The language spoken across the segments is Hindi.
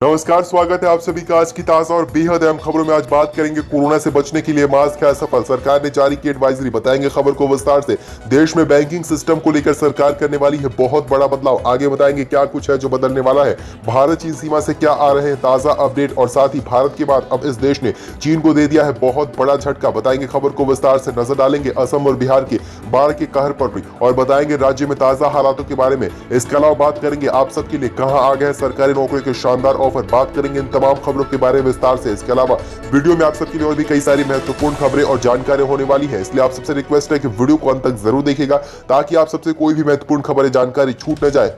नमस्कार, स्वागत है आप सभी का आज की ताजा और बेहद अहम खबरों में। आज बात करेंगे कोरोना से बचने के लिए मास्क है असफल, सरकार ने जारी की एडवाइजरी। बताएंगे खबर को विस्तार से। देश में बैंकिंग सिस्टम को लेकर सरकार करने वाली है बहुत बड़ा बदलाव। आगे बताएंगे क्या कुछ है जो बदलने वाला है। भारत चीन सीमा से क्या आ रहे हैं ताजा अपडेट, और साथ ही भारत के बाद अब इस देश ने चीन को दे दिया है बहुत बड़ा झटका। बताएंगे खबर को विस्तार से। नजर डालेंगे असम और बिहार के बाढ़ के कहर पर भी, और बताएंगे राज्य में ताजा हालातों के बारे में। इसके अलावा बात करेंगे आप सबके लिए कहां आ गए सरकारी नौकरी के शानदार ऑफर। बात करेंगे इन तमाम खबरों के बारे में विस्तार से। इसके अलावा वीडियो में आप सबके लिए और भी कई सारी महत्वपूर्ण खबरें और जानकारी होने वाली है, इसलिए आप सबसे रिक्वेस्ट है कि वीडियो को अंत तक जरूर देखिएगा ताकि आप सबसे कोई भी महत्वपूर्ण खबर जानकारी छूट न जाए।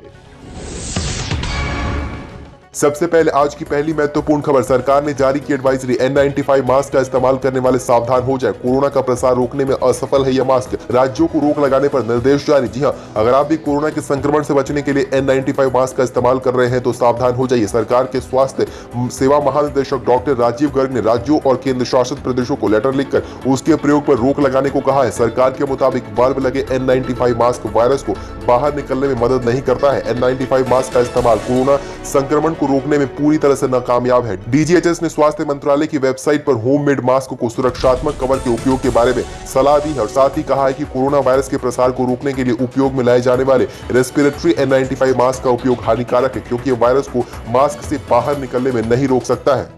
सबसे पहले आज की पहली महत्वपूर्ण खबर। सरकार ने जारी की एडवाइजरी, N95 मास्क का इस्तेमाल करने वाले सावधान हो जाए। कोरोना का प्रसार रोकने में असफल है यह मास्क, राज्यों को रोक लगाने पर निर्देश जारी। जी हां, अगर आप भी कोरोना के संक्रमण से बचने के लिए N95 मास्क का इस्तेमाल कर रहे हैं तो सावधान हो जाइए। सरकार के स्वास्थ्य सेवा महानिदेशक डॉक्टर राजीव गर्ग ने राज्यों और केंद्र शासित प्रदेशों को लेटर लिखकर उसके प्रयोग पर रोक लगाने को कहा है। सरकार के मुताबिक बल्ब लगे N95 मास्क वायरस को बाहर निकलने में मदद नहीं करता है। N95 मास्क का इस्तेमाल कोरोना संक्रमण को रोकने में पूरी तरह से नाकामयाब है। डीजीएचएस ने स्वास्थ्य मंत्रालय की वेबसाइट पर होममेड मास्क को सुरक्षात्मक कवर के उपयोग के बारे में सलाह दी है, और साथ ही कहा है कि कोरोना वायरस के प्रसार को रोकने के लिए उपयोग में लाए जाने वाले रेस्पिरेटरी N95 मास्क का उपयोग हानिकारक है, क्योंकि वायरस को मास्क से बाहर निकलने में नहीं रोक सकता है।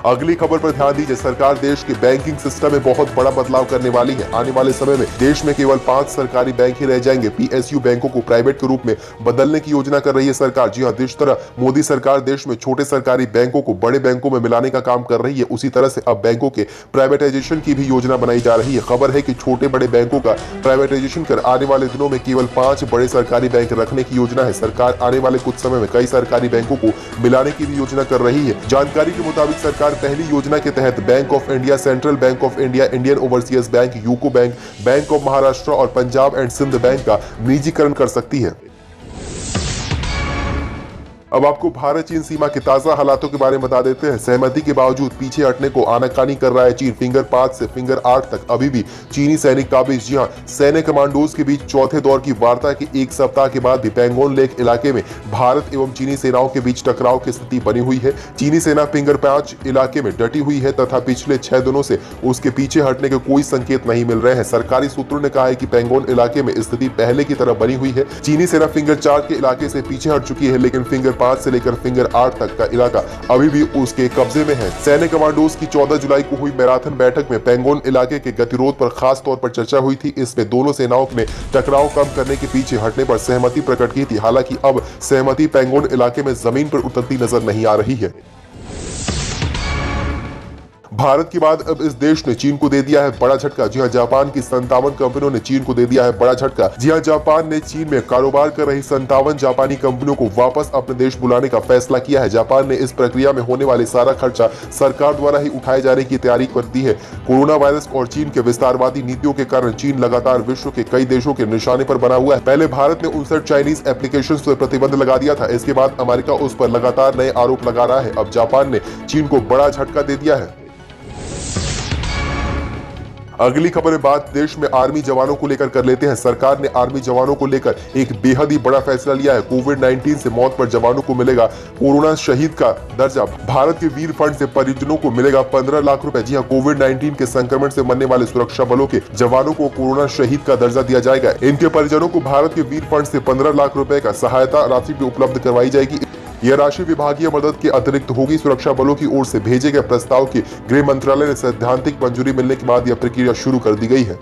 अगली खबर पर ध्यान दीजिए। सरकार देश के बैंकिंग सिस्टम में बहुत बड़ा बदलाव करने वाली है। आने वाले समय में देश में केवल 5 सरकारी बैंक ही रह जाएंगे। पीएसयू बैंकों को प्राइवेट के रूप में बदलने की योजना कर रही है सरकार। जी हां, जिस तरह मोदी सरकार देश में छोटे सरकारी बैंकों को बड़े बैंकों में मिलाने का काम कर रही है, उसी तरह से अब बैंकों के प्राइवेटाइजेशन की भी योजना बनाई जा रही है। खबर है कि छोटे बड़े बैंकों का प्राइवेटाइजेशन कर आने वाले दिनों में केवल 5 बड़े सरकारी बैंक रखने की योजना है। सरकार आने वाले कुछ समय में कई सरकारी बैंकों को मिलाने की भी योजना कर रही है। जानकारी के मुताबिक सरकार पहली योजना के तहत bank of India, central bank of India, Indian overseas bank, UCO bank, bank of Maharashtra और पंजाब एंड सिंध बैंक का निजीकरण कर सकती है। अब आपको भारत चीन सीमा के ताजा हालातों के बारे में बता देते हैं। सहमति के बावजूद पीछे हटने को आनाकानी कर रहा है चीन। फिंगर 5 से फिंगर 8 तक अभी भी चीनी सैनिक काबिज। जी हां, सैन्य कमांडोज के बीच चौथे दौर की वार्ता के एक सप्ताह के बाद भी पैंगोंग लेक इलाके में भारत एवं चीनी सेनाओं के बीच टकराव की स्थिति बनी हुई है। चीनी सेना फिंगर 5 इलाके में डटी हुई है तथा पिछले 6 दिनों से उसके पीछे हटने के कोई संकेत नहीं मिल रहे हैं। सरकारी सूत्रों ने कहा है कि पैंगोंग इलाके में स्थिति पहले की तरह बनी हुई है। चीनी सेना फिंगर 4 के इलाके से पीछे हट चुकी है, लेकिन फिंगर 5 से लेकर फिंगर 8 तक का इलाका अभी भी उसके कब्जे में है। सैन्य कमांडोज की 14 जुलाई को हुई मैराथन बैठक में पैंगोंग इलाके के गतिरोध पर खास तौर पर चर्चा हुई थी। इसमें दोनों सेनाओं ने टकराव कम करने के पीछे हटने पर सहमति प्रकट की थी। हालांकि अब सहमति पैंगोंग इलाके में जमीन पर उतरती नजर नहीं आ रही है। भारत के बाद अब इस देश ने चीन को दे दिया है बड़ा झटका। जी हां, जापान की 57 कंपनियों ने चीन को दे दिया है बड़ा झटका। जी हां, जापान ने चीन में कारोबार कर रही 57 जापानी कंपनियों को वापस अपने देश बुलाने का फैसला किया है। जापान ने इस प्रक्रिया में होने वाले सारा खर्चा सरकार द्वारा ही उठाए जाने की तैयारी कर दी है। कोरोना वायरस और चीन के विस्तारवादी नीतियों के कारण चीन लगातार विश्व के कई देशों के निशाने पर बना हुआ है। पहले भारत ने 59 चाइनीज एप्लीकेशंस पर प्रतिबंध लगा दिया था। इसके बाद अमेरिका उस पर लगातार नए आरोप लगा रहा है। अब जापान ने चीन को बड़ा झटका दे दिया है। अगली खबर में बात देश में आर्मी जवानों को लेकर कर लेते हैं। सरकार ने आर्मी जवानों को लेकर एक बेहद ही बड़ा फैसला लिया है। कोविड-19 से मौत पर जवानों को मिलेगा कोरोना शहीद का दर्जा। भारत के वीर फंड से परिजनों को मिलेगा 15 लाख रुपए। जी हां, कोविड-19 के संक्रमण से मरने वाले सुरक्षा बलों के जवानों को कोरोना शहीद का दर्जा दिया जाएगा। इनके परिजनों को भारत के वीर फंड से 15 लाख रुपए का सहायता राशि भी उपलब्ध करवाई जाएगी। यह राशि विभागीय मदद के अतिरिक्त होगी। सुरक्षा बलों की ओर से भेजे गए प्रस्ताव की गृह मंत्रालय ने सैद्धांतिक मंजूरी मिलने के बाद यह प्रक्रिया शुरू कर दी गई है।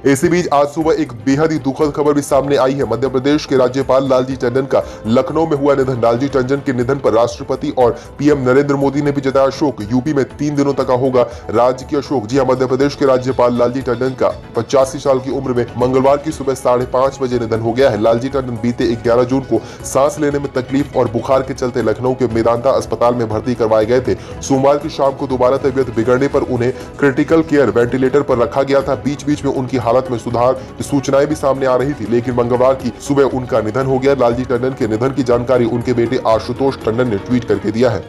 इसी बीच आज सुबह एक बेहद ही दुखद खबर भी सामने आई है। मध्य प्रदेश के राज्यपाल लालजी टंडन का लखनऊ में हुआ निधन। लालजी टंडन के निधन पर राष्ट्रपति और पीएम नरेंद्र मोदी ने भी जताया शोक। यूपी में 3 दिनों तक होगा राजकीय शोक। जी हां, मध्य प्रदेश के राज्यपाल लालजी टंडन का 85 साल की उम्र में मंगलवार की सुबह 5:30 बजे निधन हो गया है। लालजी टंडन बीते 11 जून को सांस लेने में तकलीफ और बुखार के चलते लखनऊ के मेदांता अस्पताल में भर्ती करवाए गए थे। सोमवार की शाम को दोबारा तबीयत बिगड़ने पर उन्हें क्रिटिकल केयर वेंटिलेटर पर रखा गया था। बीच बीच में उनकी हालत में सुधार की सूचनाएं भी सामने आ रही थी, लेकिन मंगलवार की सुबह उनका निधन हो गया। लालजी टंडन के निधन की जानकारी उनके बेटे आशुतोष टंडन ने ट्वीट करके दिया है।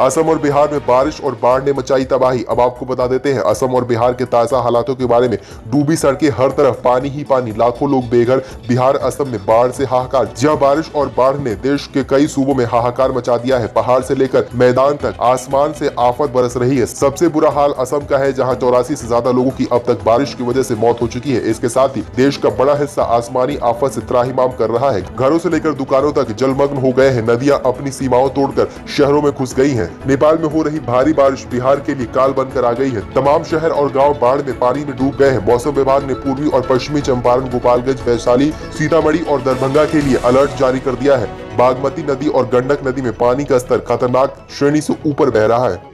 असम और बिहार में बारिश और बाढ़ ने मचाई तबाही। अब आपको बता देते हैं असम और बिहार के ताजा हालातों के बारे में। डूबी सड़कें, हर तरफ पानी ही पानी, लाखों लोग बेघर। बिहार असम में बाढ़ से हाहाकार। जहां बारिश और बाढ़ ने देश के कई सूबों में हाहाकार मचा दिया है। पहाड़ से लेकर मैदान तक आसमान से आफत बरस रही है। सबसे बुरा हाल असम का है, जहां 84 से ज्यादा लोगों की अब तक बारिश की वजह से मौत हो चुकी है। इसके साथ ही देश का बड़ा हिस्सा आसमानी आफत से त्राहिमाम कर रहा है। घरों से लेकर दुकानों तक जलमग्न हो गए हैं। नदियां अपनी सीमाओं तोड़कर शहरों में घुस गई हैं। नेपाल में हो रही भारी बारिश बिहार के लिए काल बनकर आ गई है। तमाम शहर और गांव बाढ़ में पानी में डूब गए हैं। मौसम विभाग ने पूर्वी और पश्चिमी चंपारण, गोपालगंज, वैशाली, सीतामढ़ी और दरभंगा के लिए अलर्ट जारी कर दिया है। बागमती नदी और गंडक नदी में पानी का स्तर खतरनाक श्रेणी से ऊपर बह रहा है।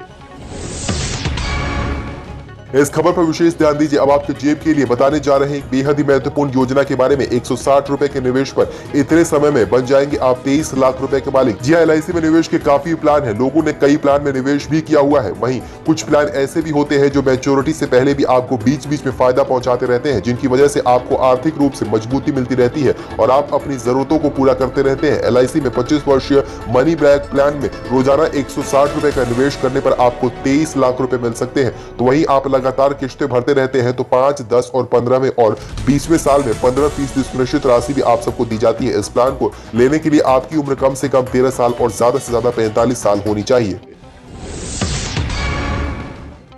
इस खबर पर विशेष ध्यान दीजिए। अब आपके जेब के लिए बताने जा रहे हैं एक बेहद ही महत्वपूर्ण योजना के बारे में। 160 रुपए के निवेश पर इतने समय में बन जाएंगे आप 23 लाख रुपए के मालिक। जी हां, LIC में निवेश के काफी प्लान है। लोगों ने कई प्लान में निवेश भी किया हुआ है। वहीं कुछ प्लान ऐसे भी होते हैं जो मैच्योरिटी से पहले भी आपको बीच बीच में फायदा पहुंचाते रहते हैं, जिनकी वजह से आपको आर्थिक रूप से मजबूती मिलती रहती है और आप अपनी जरूरतों को पूरा करते रहते हैं। LIC में 25 वर्षीय मनी बैक प्लान में रोजाना 160 रुपए का निवेश करने पर आपको 23 लाख रुपए मिल सकते हैं। तो वहीं आप लगातार किश्तें भरते रहते हैं तो 5, 10 और 15 में और 20वें साल में 15% सुनिश्चित राशि भी आप सबको दी जाती है। इस प्लान को लेने के लिए आपकी उम्र कम से कम 13 साल और ज्यादा से ज्यादा 45 साल होनी चाहिए।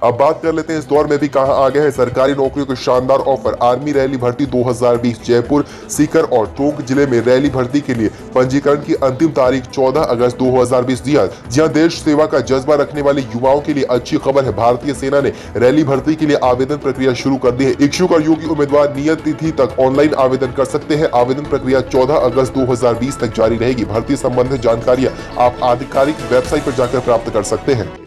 अब बात कर लेते हैं इस दौर में भी कहां आ गए हैं सरकारी नौकरियों के शानदार ऑफर। आर्मी रैली भर्ती 2020 जयपुर, सीकर और टोंक जिले में रैली भर्ती के लिए पंजीकरण की अंतिम तारीख 14 अगस्त 2020 दिया। जहां देश सेवा का जज्बा रखने वाले युवाओं के लिए अच्छी खबर है। भारतीय सेना ने रैली भर्ती के लिए आवेदन प्रक्रिया शुरू कर दी है। इच्छुक और योग्य उम्मीदवार नियत तिथि तक ऑनलाइन आवेदन कर सकते हैं। आवेदन प्रक्रिया 14 अगस्त 2020 तक जारी रहेगी। भर्ती संबंधित जानकारियां आप आधिकारिक वेबसाइट पर जाकर प्राप्त कर सकते हैं।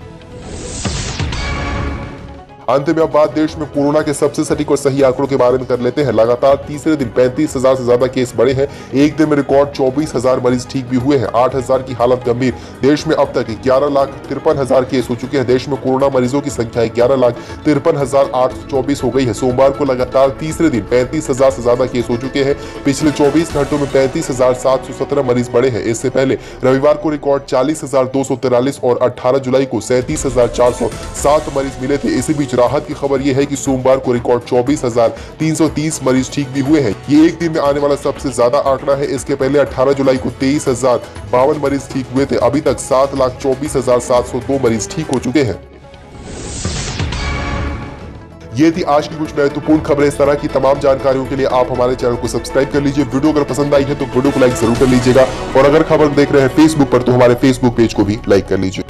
अंत में अब बात देश में कोरोना के सबसे सटीक और सही आंकड़ों के बारे में कर लेते हैं। लगातार तीसरे दिन 35,000 से ज्यादा केस बढ़े हैं। एक दिन में रिकॉर्ड 24,000 मरीज ठीक भी हुए हैं। 8,000 की हालत गंभीर। देश में अब तक 11,53,000 केस हो चुके हैं। देश में कोरोना मरीजों की संख्या 11,53,824 हो गई है। सोमवार को लगातार तीसरे दिन 35,000 से ज्यादा केस हो चुके हैं। पिछले 24 घंटों में 35,717 मरीज बढ़े हैं। इससे पहले रविवार को रिकॉर्ड 40,243 और 18 जुलाई को 37,407 मरीज मिले थे। इसी बीच राहत की खबर यह है कि सोमवार को रिकॉर्ड 24,330 मरीज ठीक भी हुए हैं। ये एक दिन में आने वाला सबसे ज्यादा आंकड़ा है। इसके पहले 18 जुलाई को 23,052 मरीज ठीक हुए थे। अभी तक 7,24,702 मरीज ठीक हो चुके हैं। ये थी आज की कुछ महत्वपूर्ण खबरें। इस तरह की तमाम जानकारियों के लिए आप हमारे चैनल को सब्सक्राइब कर लीजिए। वीडियो अगर पसंद आई है तो वीडियो को लाइक जरूर कर लीजिएगा और अगर खबर देख रहे हैं फेसबुक पर तो हमारे फेसबुक पेज को भी लाइक कर लीजिए।